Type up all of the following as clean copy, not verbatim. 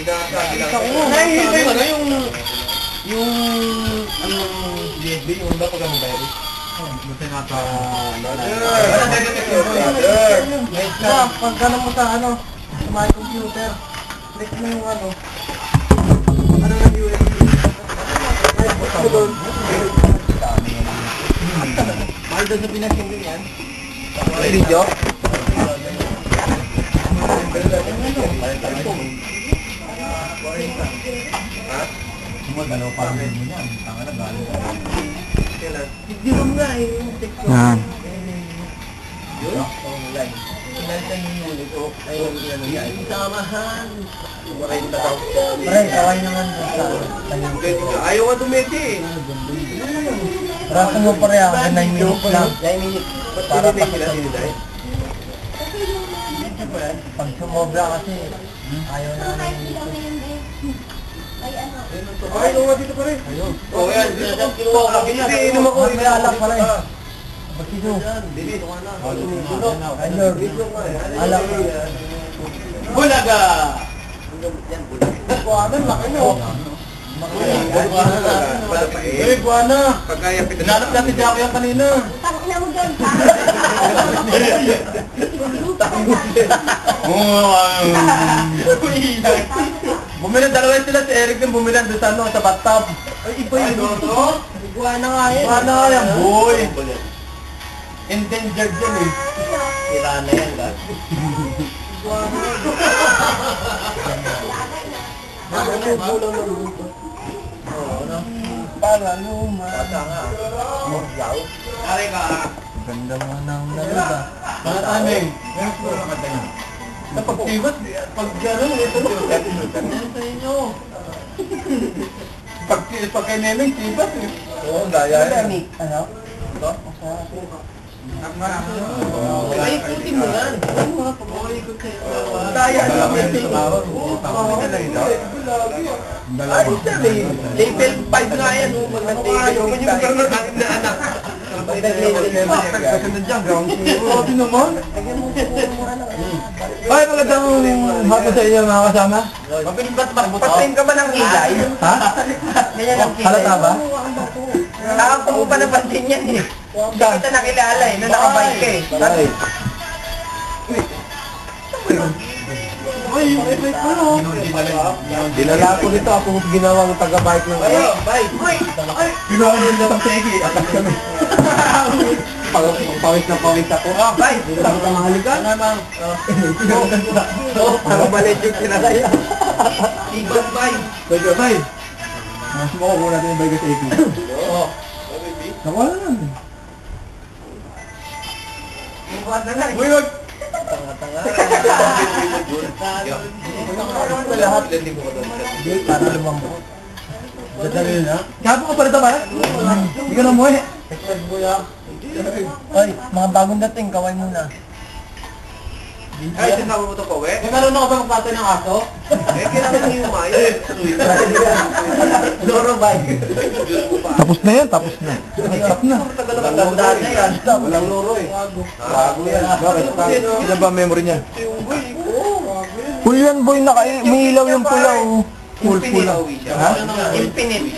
Nakikita yung ano yung USB, yung ba pag ano virus? Buti nata... Pag gano'n mo sa ano, sa my computer, click mo yung ano ng USB. Mahal doon sa pinasinggan yan. Video? Dalawa parang mo niyan. Tanga na galing. Hindi mo nga eh. Yan. Kaway naman sa ayaw nga dumete eh. Raso mo pa rin ako, 9 minutes lang. 9 minutes. Para pakita. Pag sumobra kasi, ayaw na ay, ano nga dito pa rin? Oo, yan. Kinuha ko lang. Hindi, inom ako. May alak pa rin. Bakito? Dili. Alak. Bulaga! Buwana, laki mo. Buwana. Nanap natin si Ako yan kanina. Tangina mo doon. Bumili dalawa sila si Eric din bumili doon sa ano, sa bathtub. Ay, iba yun. Buwana nga yan. Buwana nga yan, boy. Endangered yan eh. Sira na yan, guys. Buwana. Para luma. Bata nga. Moryaw. Ari ka. Ganda mo ng naluda. Bakit aming? Meron po na kanta niya. Kapag tiwas, pag gano'n, ito na. Ano sa inyo? Pag kay Nemeng, tiwas eh. Oo, daya yan. Ano? Ito? Ay, ikutin mo yan. Daya na may Ay, sabi. Level 5 nga yan. Ayaw mo yung gano'n natin na anak. Kasi nandiyan, ground zero. Sabi naman. Ay, magandang hapon sa inyo mga kasama. Patayin ka ba ng kilay? Ha? Ganyan ang kilay. Halata ba? Nakakapa mo pa napansin yan eh. Hindi kita nakilala eh, nung nakabike ka eh. Ay. Ay, yung bike ko no. Dinala ko nito, ako ginawang taga-bike ng Ay, bike. ginawa ko nito ng teki, atas kami. Pawis na pawis ako. Ah, bye! Saan ka mahalikan? Namang. Parang malit yung kinakaya. Ibang bike. Bye! Mas makukuha natin yung bike sa teki. Oo. Nawala lang. Iwan na lang. Uy, wag! Tanga-tanga. Lahat. Hindi, para lumambot. Dadali na. Kapo ka pa rin ba? Hindi ka na umuwi. Ay, mga bagong dating, kaway muna. Ay, sinabi mo ito po, eh? Nagkaroon ako ba magpatay ng aso? Eh, kailangan nyo yung mayo. Loro bike. Tapos na yan, tapos na. Tapos na. Tagal naman tandaan na yan. Walang loro eh. Bago yan. Bakit? Ilan ba ang memory niya? Full yan boy, umiilaw yung pula oh. Full pula. Ha? Infinite.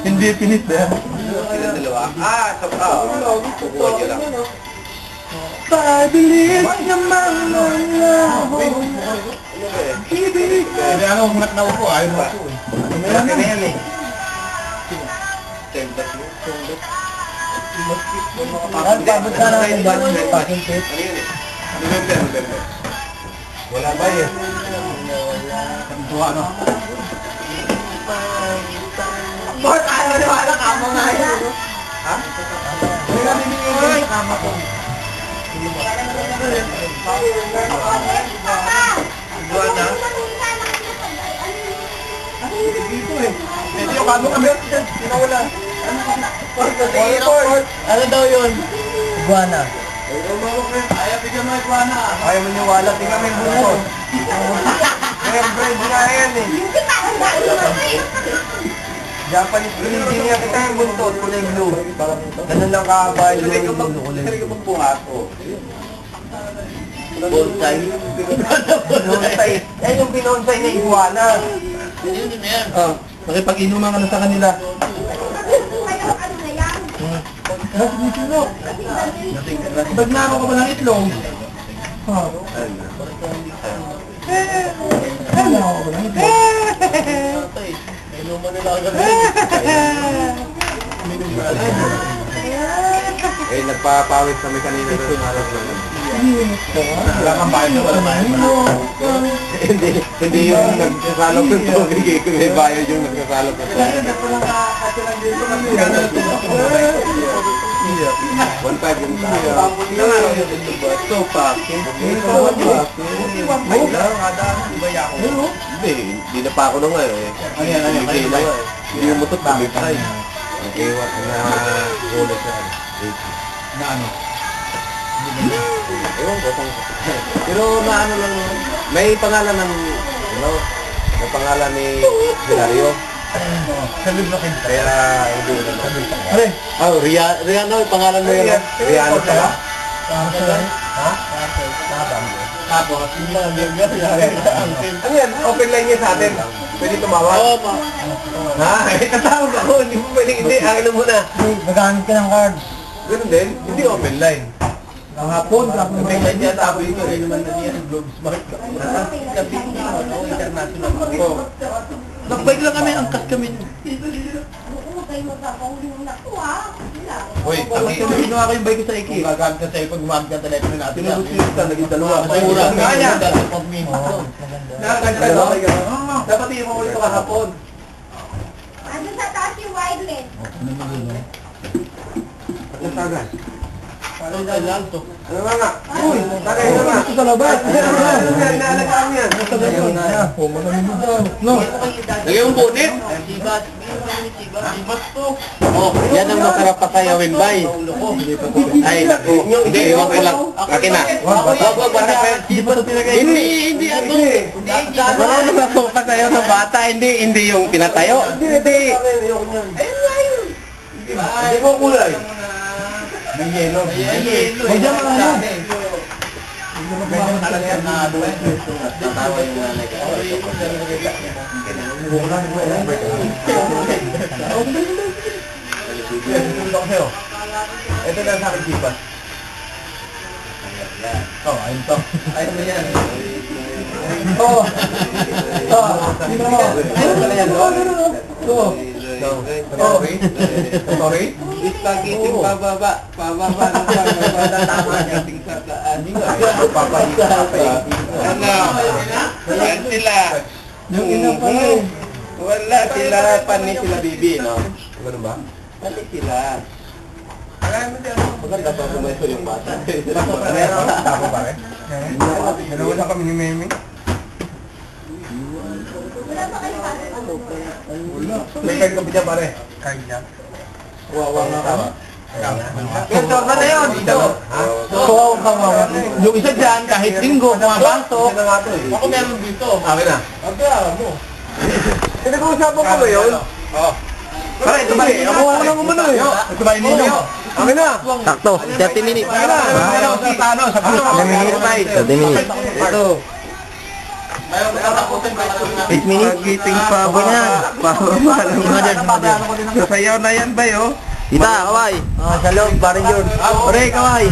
Hindi pinit na yan. Sila dalawa. Ah, sa kukuha nyo lang. Pabilis naman ang laho. Ibig. Hindi ako munat na upo. Ayaw mo upo eh. Malaki na yan eh. Pabot ka natin ba? Packing tape. Ano yun eh? November. Wala ba eh? Tuwa no? Bakit ayaw na wala kama nga yan? Ha? May nabibigay sa kama ko. Buwan na? Dito eh. Ito yung kamo kami. Sinawala. Ano daw yun? Iguana. Ayaw bigyan mo iguana. Ayaw mo niyo wala. Tingnan mo yung bunso. Bread na yan eh. Japanese breeding niya kita yung buntot. Kulay blue. Ganun lang kakaba yung blue. Kulay blue. Bonsai. Binonsay. Yan yung binonsay na iguana. Nakipag-inuman ka na sa kanila. Bagnano ka ba ng itlog? Eh, nagpapawit kami kanina doon. Wala kang bayan, wala bayan. Hindi yung nagsasalok ng tubig eh. Kung may bayad yung nagsasalok ng tubig. 1.5 yung tayo. Ito, pakin. Hindi na pa ako na ngayon eh. Hindi yung mutot na may pay. Nag-iwat na ulit na. Na ano? Ewan ko. Pero na ano lang, may pangalan ng, may pangalan ni Hilario. Salib na kayo. Kaya hindi na lang. Are, Oh, Riano, yung pangalan mo yun. Riano pala. tapos, hindi lang Ano yan? Open line niya sa atin. Pwede tumawag? Oo, ma. Ha? Tatawag ako. Hindi mo pwede. Hindi, akin na muna. Nagamit ka ng card. Ganun din. Hindi open line. Ang hapon, tapos Open line niya sa akin. Hindi naman na yan, Globe Smart. International. Oo. Nagbike lang kami, angkas kami. Uy, Tapos kami ginawa ko yung bike ko sa Iki. Kung gagamit ka sa cellphone, gumamit ka telepono natin. Tinulog ka, naging dalawa. Mura. Kaya. Nakaganda. Dapat yung mga ulit ko kahapon. Ano sa taas yung wireless? Ano tagal? Ano lang to? Ano nga? Uy, tagay na nga. Ito sa labas. Naalagaan yan. No. Lagay yung bonnet. Oh, yan ang masarap pa kay Awin Bay. Ay, naku. Hindi, iwan ko lang. Akin na. Wag, bata pa. Hindi, ato. Marunong na po pa tayo ng bata. Hindi yung pinatayo. Hindi. Hindi mo kulay. May yelo. May dyan mga ano. Tatawa yung nanay ko. Ito na sa akin, Chipa. Ayun to. Ayun na yan. Sorry? Spaghetti pababa ng pababa tama nating sa daan. Ano? Yan sila. Yung ina pa eh. Wala sila pani sila bibi, no? Ano ba? Pati sila. Maganda pa sumayo yung bata. Tapo pare. Dalawa na kami ni Meme. May card ka ba dyan pare? Card niya. Wawa nga ka. Ito, ano na yun? Kawawa ka mga. Yung isa dyan, kahit linggo, pumapasok. Ako meron dito. Akin na. Pinag-uusapan ko ba yun? Oo. Pare, tumayin. Ako lang umano eh. Tumayin nino. Akin na. Sakto, 30 minutes. Akin na. Sa puso. 30 minutes. Ito. 8 minutes. Magiting pabo na. Sasayaw na yan ba yun? Tita, kaway. Sa loob, parang yun. Ore, kaway.